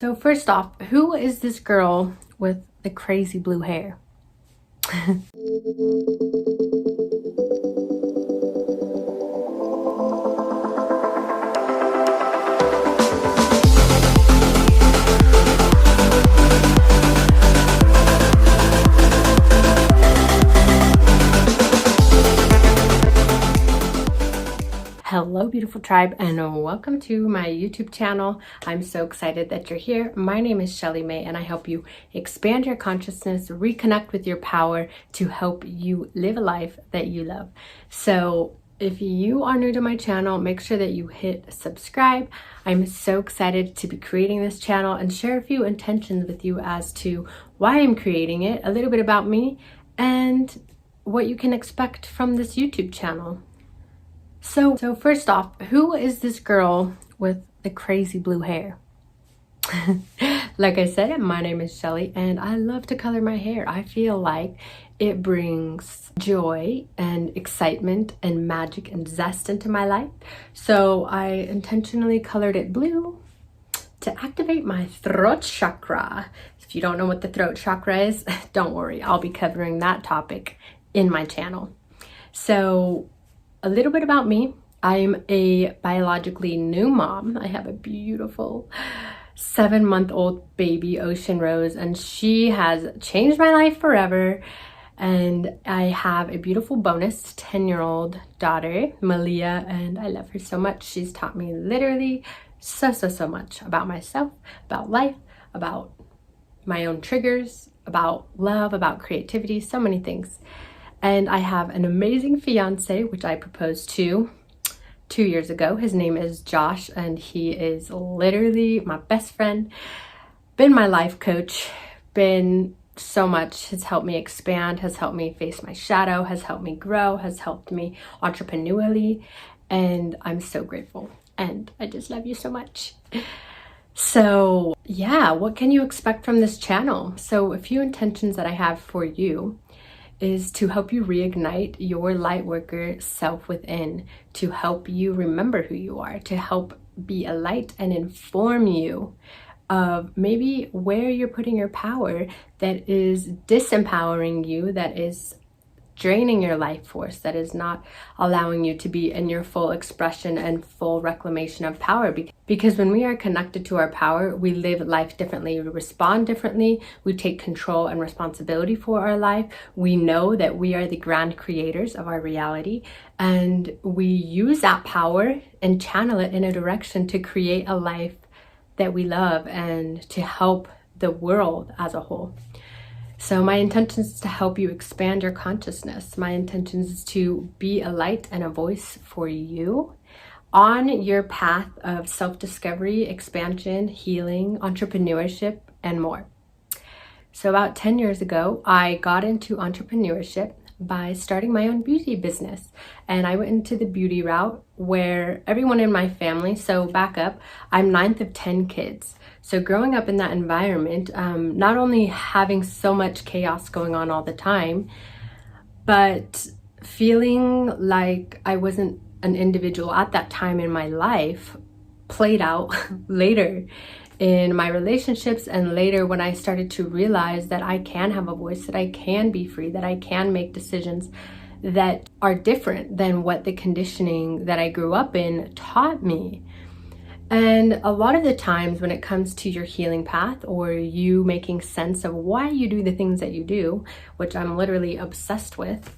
So first off, who is this girl with the crazy blue hair? Hello beautiful tribe, and welcome to my YouTube channel. I'm so excited that you're here. My name is Shelly May, and I help you expand your consciousness, reconnect with your power to help you live a life that you love. So if you are new to my channel, make sure that you hit subscribe. I'm so excited to be creating this channel and share a few intentions with you as to why I'm creating it, a little bit about me, and what you can expect from this YouTube channel. So first off, who is this girl with the crazy blue hair? Like I said, my name is Shelly, and I love to color my hair. I feel like it brings joy and excitement and magic and zest into my life. So I intentionally colored it blue to activate my throat chakra. If you don't know what the throat chakra is, don't worry, I'll be covering that topic in my channel. So a little bit about me. I'm a biologically new mom. I have a beautiful 7-month-old baby, Ocean Rose, and she has changed my life forever. And I have a beautiful bonus 10-year-old daughter, Malia, and I love her so much. She's taught me literally so much about myself, about life, about my own triggers, about love, about creativity, so many things. And I have an amazing fiance, which I proposed to 2 years ago. His name is Josh, and he is literally my best friend, been my life coach, been so much, has helped me expand, has helped me face my shadow, has helped me grow, has helped me entrepreneurially, and I'm so grateful. And I just love you so much. So yeah, what can you expect from this channel? So a few intentions that I have for you is to help you reignite your light worker self within, to help you remember who you are, to help be a light and inform you of maybe where you're putting your power that is disempowering you, that is draining your life force, that is not allowing you to be in your full expression and full reclamation of power. Because when we are connected to our power, we live life differently, we respond differently, we take control and responsibility for our life. We know that we are the grand creators of our reality, and we use that power and channel it in a direction to create a life that we love and to help the world as a whole. So my intention is to help you expand your consciousness. My intention is to be a light and a voice for you on your path of self-discovery, expansion, healing, entrepreneurship, and more. So about 10 years ago, I got into entrepreneurship by starting my own beauty business. And I went into the beauty route where everyone in my family, so back up, I'm 9th of 10 kids. So growing up in that environment, not only having so much chaos going on all the time, but feeling like I wasn't an individual at that time in my life played out later in my relationships, and later when I started to realize that I can have a voice, that I can be free, that I can make decisions that are different than what the conditioning that I grew up in taught me. And a lot of the times when it comes to your healing path, or you making sense of why you do the things that you do, which I'm literally obsessed with,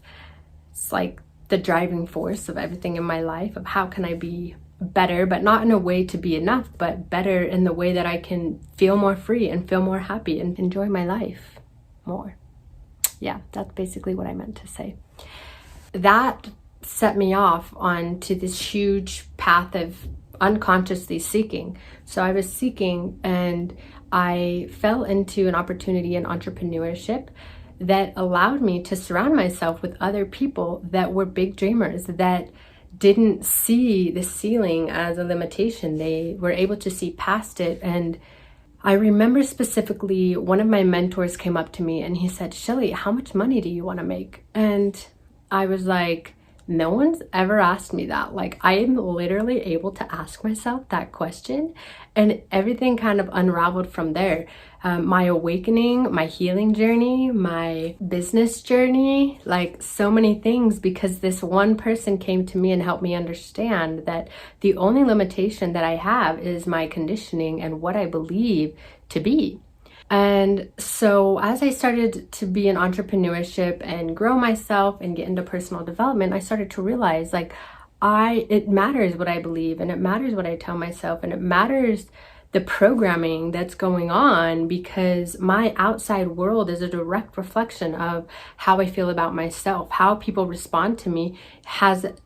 it's like the driving force of everything in my life, of how can I be better, but not in a way to be enough, but better in the way that I can feel more free and feel more happy and enjoy my life more. Yeah, that's basically what I meant to say. That set me off onto this huge path of unconsciously seeking. So I was seeking, and I fell into an opportunity in entrepreneurship that allowed me to surround myself with other people that were big dreamers, that didn't see the ceiling as a limitation. They were able to see past it. And I remember specifically one of my mentors came up to me and he said, "Shelly, how much money do you want to make?" And I was like, No one's ever asked me that. Like, I am literally able to ask myself that question, and everything kind of unraveled from there. My awakening, my healing journey, my business journey, like so many things, because this one person came to me and helped me understand that the only limitation that I have is my conditioning and what I believe to be. And so as I started to be in entrepreneurship and grow myself and get into personal development, I started to realize like it matters what I believe, and it matters what I tell myself, and it matters the programming that's going on, because my outside world is a direct reflection of how I feel about myself. How people respond to me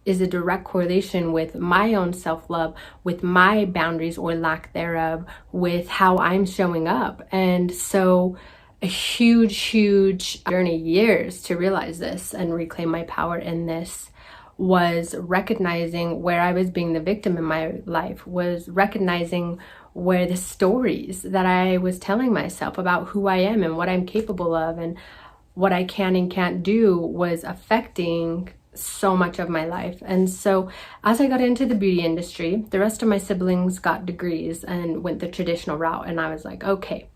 is a direct correlation with my own self-love, with my boundaries or lack thereof, with how I'm showing up. And so a huge journey, years to realize this and reclaim my power in this, was recognizing where I was being the victim in my life, was recognizing where the stories that I was telling myself about who I am and what I'm capable of and what I can and can't do was affecting so much of my life. And so as I got into the beauty industry, the rest of my siblings got degrees and went the traditional route. And I was like, okay,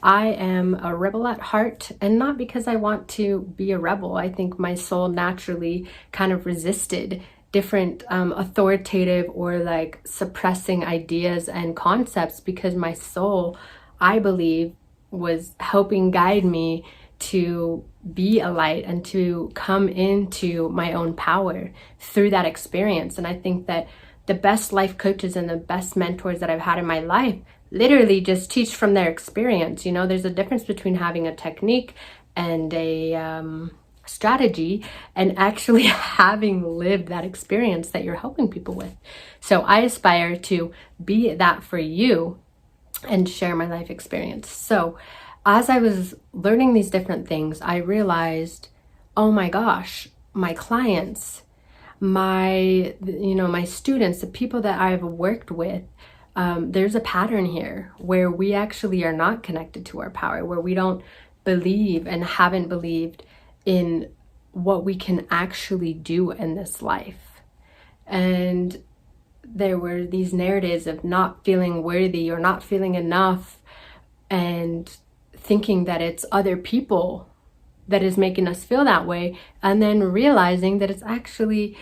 I am a rebel at heart, and not because I want to be a rebel. I think my soul naturally kind of resisted different authoritative or like suppressing ideas and concepts, because my soul, I believe, was helping guide me to be a light and to come into my own power through that experience. And I think that the best life coaches and the best mentors that I've had in my life literally just teach from their experience. You know, there's a difference between having a technique and a strategy and actually having lived that experience that you're helping people with. So I aspire to be that for you and share my life experience. So as I was learning these different things, I realized, oh my gosh, my clients, my students, the people that I've worked with, there's a pattern here where we actually are not connected to our power, where we don't believe and haven't believed in what we can actually do in this life. And there were these narratives of not feeling worthy or not feeling enough, and thinking that it's other people that is making us feel that way, and then realizing that it's actually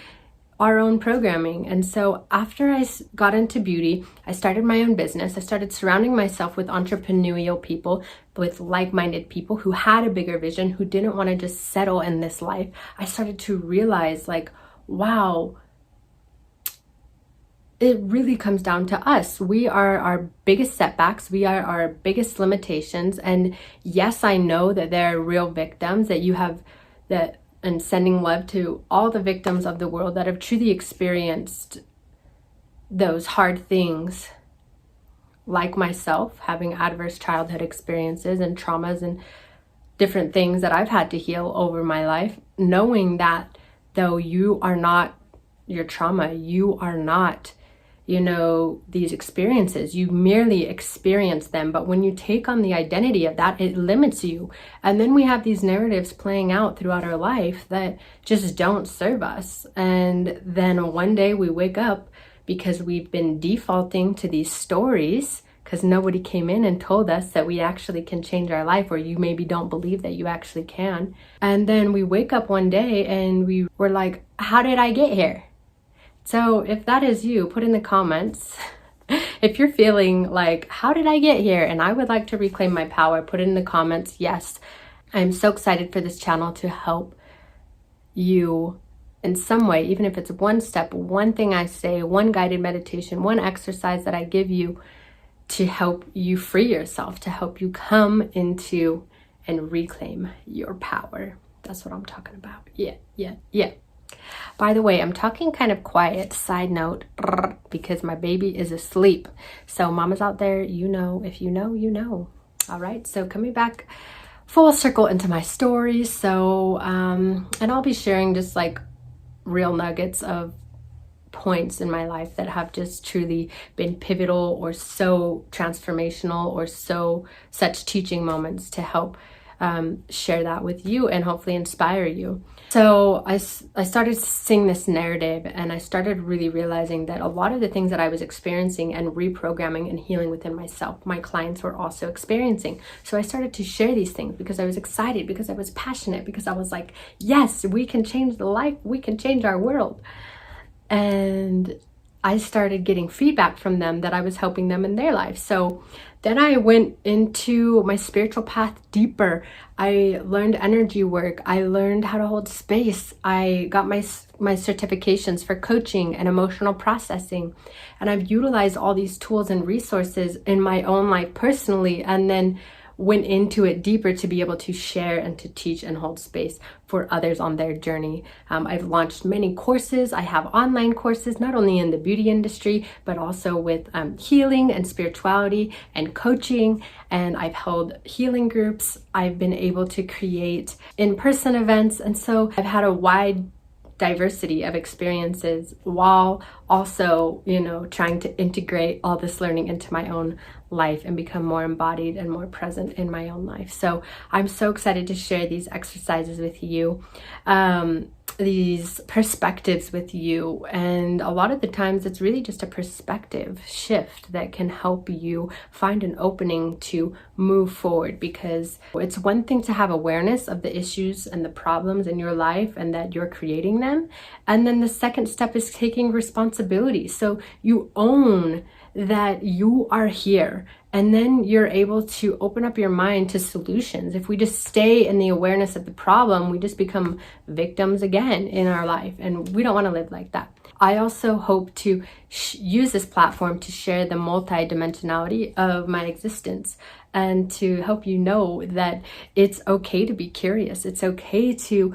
our own programming. And so after I got into beauty, I started my own business. I started surrounding myself with entrepreneurial people, with like-minded people who had a bigger vision, who didn't want to just settle in this life. I started to realize, like, wow, it really comes down to us. We are our biggest setbacks. We are our biggest limitations. And yes, I know that there are real victims that you have that, and sending love to all the victims of the world that have truly experienced those hard things, like myself, having adverse childhood experiences and traumas and different things that I've had to heal over my life, knowing that though you are not your trauma, you are not, these experiences, you merely experience them. But when you take on the identity of that, it limits you. And then we have these narratives playing out throughout our life that just don't serve us. And then one day we wake up because we've been defaulting to these stories, because nobody came in and told us that we actually can change our life, or you maybe don't believe that you actually can. And then we wake up one day and we were like, how did I get here? So if that is you, put in the comments if you're feeling like, how did I get here? And I would like to reclaim my power. Put it in the comments. Yes, I'm so excited for this channel to help you in some way, even if it's one step, one thing I say, one guided meditation, one exercise that I give you to help you free yourself, to help you come into and reclaim your power. That's what I'm talking about. Yeah. By the way, I'm talking kind of quiet, side note, because my baby is asleep. So mamas out there, you know, if you know, you know. All right, so coming back full circle into my story. So, and I'll be sharing just like real nuggets of points in my life that have just truly been pivotal or so transformational or so such teaching moments to help share that with you and hopefully inspire you. So I started seeing this narrative, and I started really realizing that a lot of the things that I was experiencing and reprogramming and healing within myself, my clients were also experiencing. So I started to share these things because I was excited, because I was passionate, because I was like, yes, we can change the life, we can change our world. And I started getting feedback from them that I was helping them in their life. So then I went into my spiritual path deeper. I learned energy work. I learned how to hold space. I got my certifications for coaching and emotional processing. And I've utilized all these tools and resources in my own life personally, and then went into it deeper to be able to share and to teach and hold space for others on their journey. I've launched many courses. I have online courses, not only in the beauty industry, but also with healing and spirituality and coaching. And I've held healing groups. I've been able to create in-person events. And so I've had a wide diversity of experiences while also, trying to integrate all this learning into my own life and become more embodied and more present in my own life. So I'm so excited to share these exercises with you, these perspectives with you. And a lot of the times it's really just a perspective shift that can help you find an opening to move forward, because it's one thing to have awareness of the issues and the problems in your life and that you're creating them. And then the second step is taking responsibility. So you own that you are here, and then you're able to open up your mind to solutions. If we just stay in the awareness of the problem, we just become victims again in our life, and we don't want to live like that. I also hope to use this platform to share the multidimensionality of my existence and to help you know that it's okay to be curious. It's okay to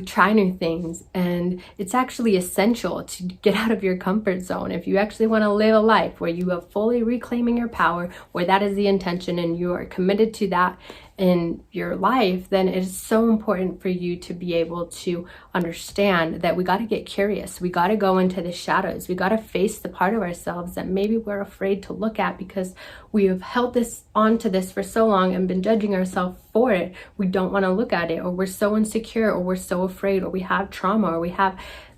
try new things, and it's actually essential to get out of your comfort zone. If you actually want to live a life where you are fully reclaiming your power, where that is the intention and you are committed to that in your life, then it is so important for you to be able to understand that we got to get curious. We got to go into the shadows. We got to face the part of ourselves that maybe we're afraid to look at because we have held onto this for so long and been judging ourselves for it. We don't want to look at it, or we're so insecure, or we're so afraid, or we have trauma, or we have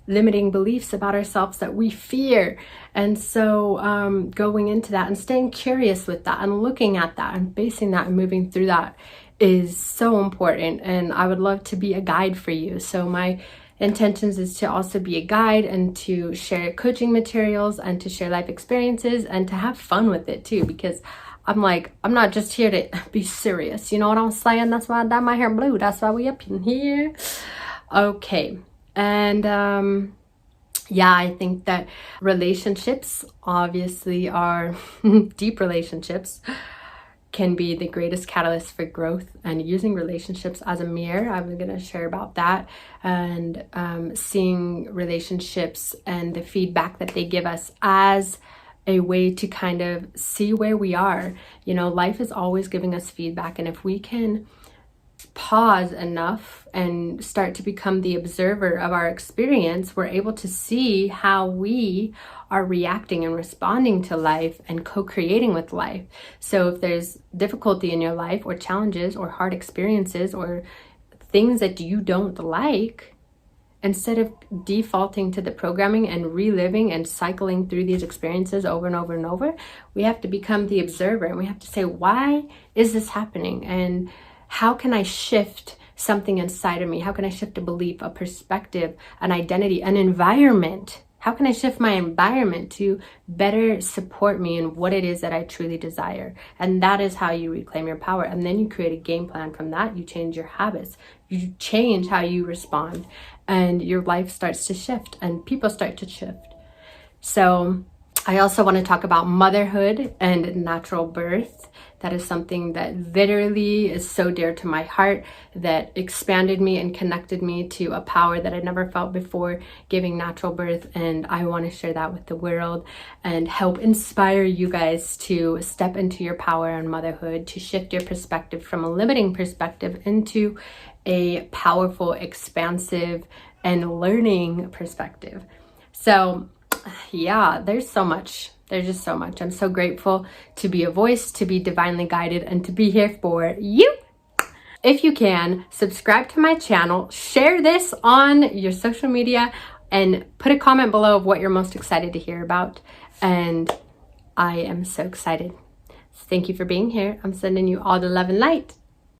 limiting beliefs about ourselves that we fear. And so going into that and staying curious with that and looking at that and facing that and moving through that is so important. And I would love to be a guide for you. So my intentions is to also be a guide and to share coaching materials and to share life experiences and to have fun with it too, because I'm not just here to be serious. You know what I'm saying? That's why I dye my hair blue. That's why we up in here. Okay. And I think that relationships obviously are deep relationships can be the greatest catalyst for growth, and using relationships as a mirror. I'm going to share about that, and seeing relationships and the feedback that they give us as a way to kind of see where we are. Life is always giving us feedback, and if we can pause enough and start to become the observer of our experience, we're able to see how we are reacting and responding to life and co-creating with life. So if there's difficulty in your life, or challenges, or hard experiences, or things that you don't like, instead of defaulting to the programming and reliving and cycling through these experiences over and over and over, we have to become the observer, and we have to say, why is this happening? And how can I shift something inside of me? How can I shift a belief, a perspective, an identity, an environment? How can I shift my environment to better support me in what it is that I truly desire? And that is how you reclaim your power. And then you create a game plan from that. You change your habits. You change how you respond. And your life starts to shift, and people start to shift. So I also want to talk about motherhood and natural birth. That is something that literally is so dear to my heart, that expanded me and connected me to a power that I never felt before, giving natural birth. And I want to share that with the world and help inspire you guys to step into your power and motherhood, to shift your perspective from a limiting perspective into a powerful, expansive, and learning perspective. So yeah, there's so much. There's just so much. I'm so grateful to be a voice, to be divinely guided, and to be here for you. If you can, subscribe to my channel, share this on your social media, and put a comment below of what you're most excited to hear about. And I am so excited. Thank you for being here. I'm sending you all the love and light.